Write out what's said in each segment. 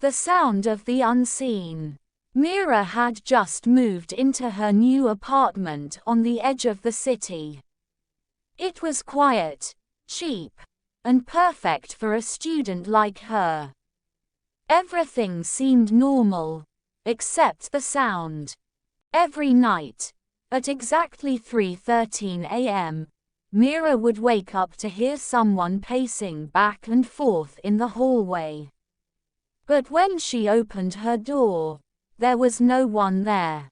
The sound of the unseen. Mira had just moved into her new apartment on the edge of the city. It was quiet, cheap, and perfect for a student like her. Everything seemed normal, except the sound. Every night, at exactly 3:13 a.m., Mira would wake up to hear someone pacing back and forth in the hallway. But when she opened her door, there was no one there.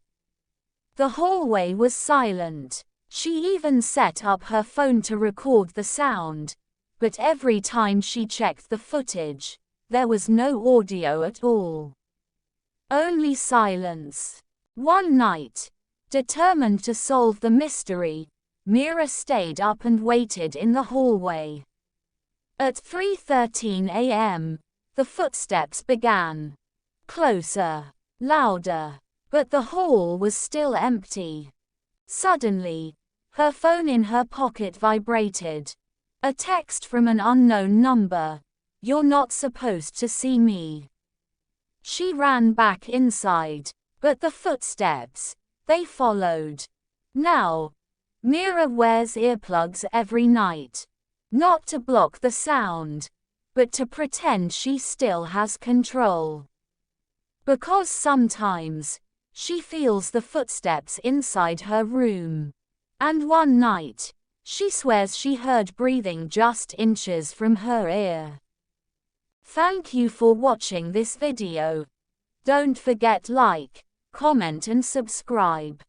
The hallway was silent. She even set up her phone to record the sound, but every time she checked the footage, there was no audio at all. Only silence. One night, determined to solve the mystery, Mira stayed up and waited in the hallway. At 3:13 a.m., the footsteps began. Closer, louder, but the hall was still empty. Suddenly, her phone in her pocket vibrated. A text from an unknown number. "You're not supposed to see me." She ran back inside, but the footsteps, they followed. Now, Mira wears earplugs every night. Not to block the sound, but to pretend she still has control. Because sometimes, she feels the footsteps inside her room. And one night, she swears she heard breathing just inches from her ear. Thank you for watching this video. Don't forget like, comment and subscribe.